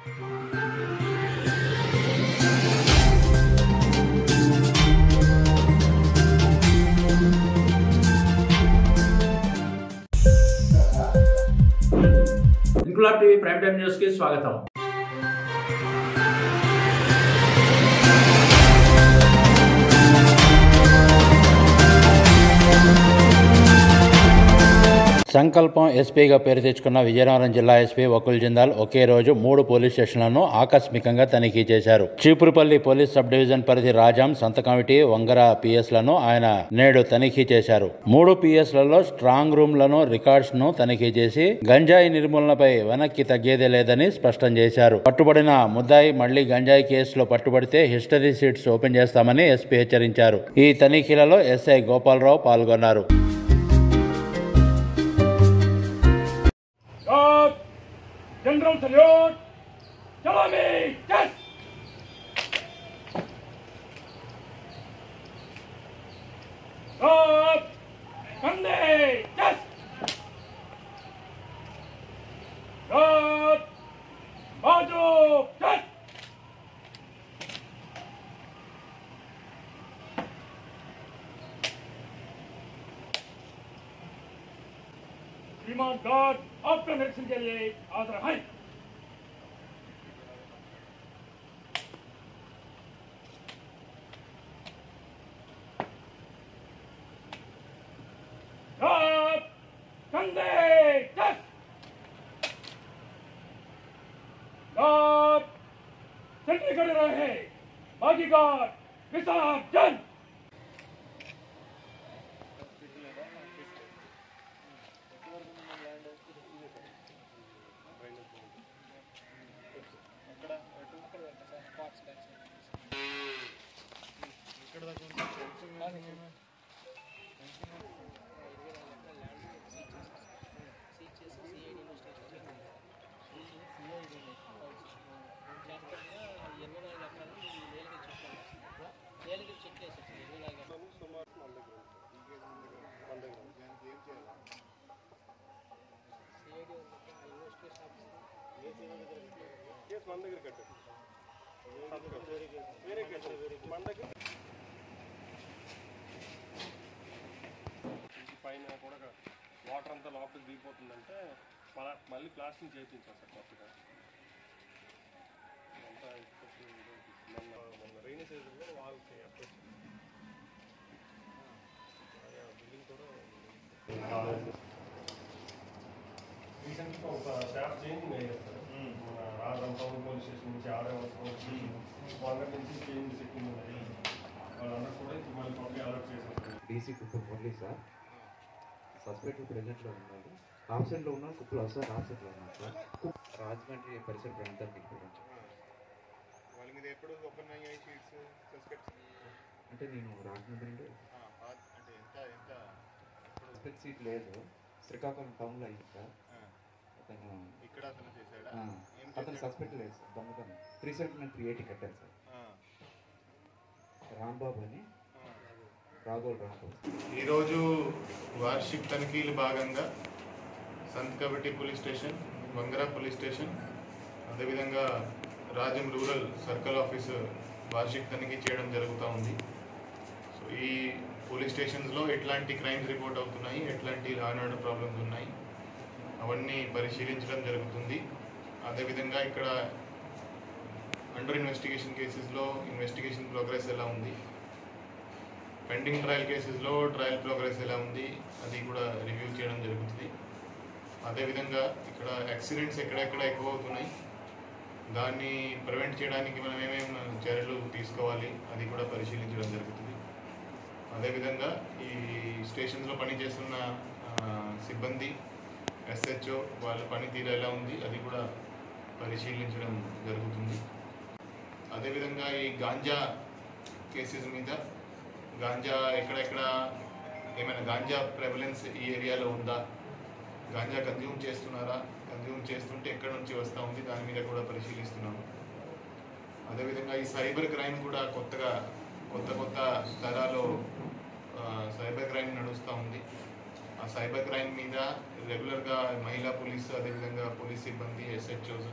Inquilab TV prime time news కి స్వాగతం. సంకల్పం ఎస్పీగా పేరు తెచ్చుకున్న విజయనగరం జిల్లా ఎస్పీ వకుల్ జిందాల్ ఒకే రోజు 3 పోలీస్ స్టేషన్లను ఆకస్మికంగా తనిఖీ చేశారు. చీపురుపల్లి పోలీస్ సబ్ డివిజన్ పరిధి రాజాం, సంతకమిటి, వంగర పిఎస్లను ఆయన నేడు తనిఖీ చేశారు. 3 పిఎస్లలో స్ట్రాంగ్ రూమ్లను, రికార్డ్స్ ను తనిఖీ చేసి గంజాయి నిర్మూలనపై వెనక్కి తగ్గేదే లేదని స్పష్టం చేశారు. పట్టుబడిన ముద్దాయి మళ్లీ గంజాయి కేసులో పట్టుబడితే హిస్టరీ షీట్స్ ఓపెన్ చేస్తామని ఎస్పీ హెచ్చరించారు. ఈ తనిఖీలలో ఎస్ఐ గోపాలరావు పాల్గొన్నారు. General salute! Salami! Yes! God! Kande! Yes! God! Baju! Yes! श्रीमान गॉड आपका निरीक्षण के लिए आदर है. God, कंधे, yes. God, सेंट्री खड़े रहे. बाकी गॉड विसर्जन. పైన కూడా వాటర్ అంతా లోపలికి దిగిపోతుందంటే మళ్ళీ ప్లాస్టింగ్ చేయించాలి సార్ కొత్తగా. అంతా మొన్న రైనీ సీజన్లో వాళ్ళకి బిల్డింగ్ కూడా రీసెంట్గా ఒక స్టాఫ్ చేంజింగ్ అయ్యారు సార్. మన రాజం టౌన్ పోలీస్ స్టేషన్ నుంచి వచ్చి వాళ్ళ నుంచి చేంజ్ సెట్టింగ్ ఉన్నది. వాళ్ళందరూ కూడా ఇప్పుడు మళ్ళీ కొత్తగా అలర్ట్ చేశారు. DC Kuppam Murali sir, suspect ప్రెజెంట్లో ఉన్నారు. ఆబ్సెంట్లో ఉన్నారు. కుప్పలో సార్ ఆబ్సెంట్లో ఉన్నారు సార్. రాజమండ్రి పరిసర ప్రాంతానికి వాళ్ళ మీద ఎప్పుడు ఓపెన్ అయ్యాయి షీట్స్ సస్పెక్ట్స్? అంటే నేను రాజమండ్రిలో అంటే ఎంత ఎంత సస్పెక్ట్ సీట్ లేదు. శ్రీకాకుళం టౌన్లో అయింది సార్. అతను ఇక్కడ అతను చేశాడా? అతను సస్పెక్ట్ లేదు సార్. దొంగతనం 379/380 కట్టారు సార్. రాంబాబు అని రాఘోల్. ఈరోజు వార్షిక తనిఖీలు భాగంగా సంతకబట్టి పోలీస్ స్టేషన్, వంగరా పోలీస్ స్టేషన్, అదేవిధంగా రాజం రూరల్ సర్కిల్ ఆఫీసు వార్షిక తనిఖీ చేయడం జరుగుతూ ఉంది. సో ఈ పోలీస్ స్టేషన్స్లో ఎట్లాంటి క్రైమ్స్ రిపోర్ట్ అవుతున్నాయి, ఎట్లాంటి లా అండ్ ఆర్డర్ ప్రాబ్లమ్స్ ఉన్నాయి, అవన్నీ పరిశీలించడం జరుగుతుంది. అదేవిధంగా ఇక్కడ అండర్ ఇన్వెస్టిగేషన్ కేసెస్లో ఇన్వెస్టిగేషన్ ప్రోగ్రెస్ ఎలా ఉంది, పెండింగ్ ట్రయల్ కేసెస్లో ట్రయల్ ప్రోగ్రెస్ ఎలా ఉంది, అది కూడా రివ్యూ చేయడం జరుగుతుంది. అదేవిధంగా ఇక్కడ యాక్సిడెంట్స్ ఎక్కడెక్కడ ఎక్కువ అవుతున్నాయి, దాన్ని ప్రివెంట్ చేయడానికి మనం ఏమేమి చర్యలు తీసుకోవాలి, అది కూడా పరిశీలించడం జరుగుతుంది. అదేవిధంగా ఈ స్టేషన్స్లో పనిచేస్తున్న సిబ్బంది, ఎస్హెచ్ఓ వాళ్ళ పనితీరు ఎలా ఉంది, అది కూడా పరిశీలించడం జరుగుతుంది. అదేవిధంగా ఈ గాంజా కేసెస్ మీద గాంజా ఎక్కడెక్కడ ఏమైనా గాంజా ప్రెవలెన్స్ ఈ ఏరియాలో ఉందా, గాంజా కన్జ్యూమ్ చేస్తున్నారా, కన్జ్యూమ్ చేస్తుంటే ఎక్కడి నుంచి వస్తూ ఉంది, దాని మీద కూడా పరిశీలిస్తున్నాము. అదేవిధంగా ఈ సైబర్ క్రైమ్ కూడా కొత్త తరాలో సైబర్ క్రైమ్ నడుస్తూ ఉంది. ఆ సైబర్ క్రైమ్ మీద రెగ్యులర్గా మహిళా పోలీసు, అదేవిధంగా పోలీస్ సిబ్బంది, ఎస్హెచ్ఓస్,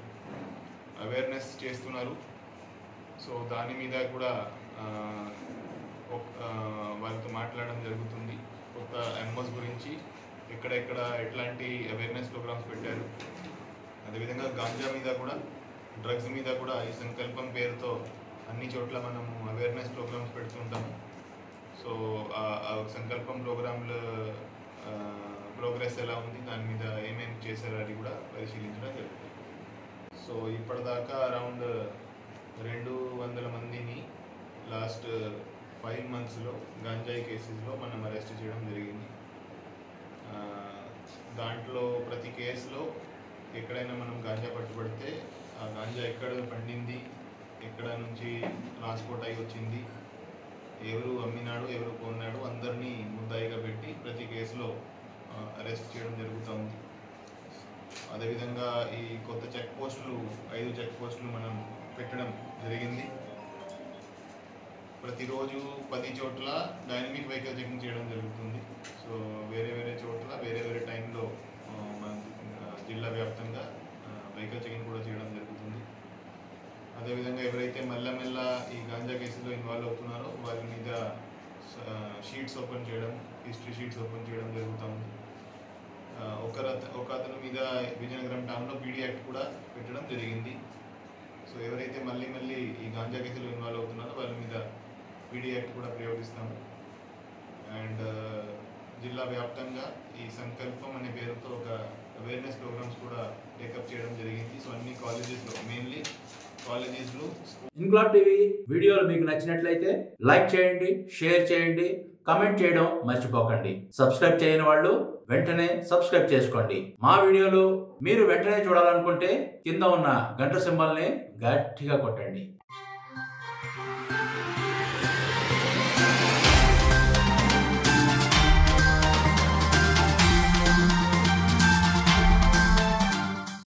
అవేర్నెస్ చేస్తున్నారు. సో దాని మీద కూడా వాళ్ళతో మాట్లాడడం జరుగుతుంది. కొత్త ఎంఓస్ గురించి ఎక్కడెక్కడ ఎట్లాంటి అవేర్నెస్ ప్రోగ్రామ్స్ పెట్టారు. అదేవిధంగా గాంజా మీద కూడా, డ్రగ్స్ మీద కూడా ఈ సంకల్పం పేరుతో అన్ని చోట్ల మనము అవేర్నెస్ ప్రోగ్రామ్స్ పెడుతుంటాము. సో ఆ సంకల్పం ప్రోగ్రాంలో ప్రోగ్రెస్ ఎలా ఉంది, దాని మీద ఏమేమి చేశారో అది కూడా పరిశీలించడం జరుగుతుంది. సో ఇప్పటిదాకా అరౌండ్ 200 మందిని లాస్ట్ 5 monthsలో గాంజాయి కేసెస్లో మనం అరెస్ట్ చేయడం జరిగింది. దాంట్లో ప్రతి కేసులో ఎక్కడైనా మనం గాంజా పట్టుబడితే ఆ గాంజా ఎక్కడ పండింది, ఎక్కడ నుంచి ట్రాన్స్పోర్ట్ అయి వచ్చింది, ఎవరు అమ్మినాడు, ఎవరు కొన్నాడు, అందరినీ ముద్దాయిగా పెట్టి ప్రతి కేసులో అరెస్ట్ చేయడం జరుగుతుంది. అదేవిధంగా ఈ కొత్త చెక్ పోస్టులు 5 చెక్ పోస్టులు మనం పెట్టడం జరిగింది. ప్రతిరోజు 10 చోట్ల డైనమిక్ వెహికల్ చెకింగ్ చేయడం జరుగుతుంది. సో వేరే వేరే చోట్ల వేరే వేరే టైంలో మన జిల్లా వ్యాప్తంగా వెహికల్ చెకింగ్ కూడా చేయడం జరుగుతుంది. అదేవిధంగా ఎవరైతే మెల్లమెల్ల ఈ గాంజా కేసులో ఇన్వాల్వ్ అవుతున్నారో వారి మీద షీట్స్ ఓపెన్ చేయడం, హిస్టరీ షీట్స్ ఓపెన్ చేయడం జరుగుతుంది. ఒక అతని మీద విజయనగరం టౌన్లో పీడీ యాక్ట్ కూడా పెట్టడం జరిగింది. సో ఎవరైతే మళ్ళీ ఈ గాంజా కేసులో ఇన్వాల్వ్ అవుతున్నారో వాళ్ళ మీద పీడీ యాక్ట్ కూడా ప్రయోగిస్తాము. అండ్ జిల్లా వ్యాప్తంగా ఈ సంకల్పం అనే పేరుతో ఒక అవేర్నెస్ ప్రోగ్రామ్స్ కూడా టేకప్ చేయడం జరిగింది. సో అన్ని కాలేజెస్లో, మెయిన్లీ కాలేజెస్లో. ఇన్క్లాబ్ టీవీ వీడియోలు మీకు నచ్చినట్లయితే లైక్ చేయండి, షేర్ చేయండి, కమెంట్ చేయడం మర్చిపోకండి. సబ్స్క్రైబ్ చేయని వాళ్ళు వెంటనే సబ్స్క్రైబ్ చేసుకోండి. మా వీడియోలు మీరు వెంటనే చూడాలనుకుంటే కింద ఉన్న గంట సింబల్ని గట్టిగా కొట్టండి.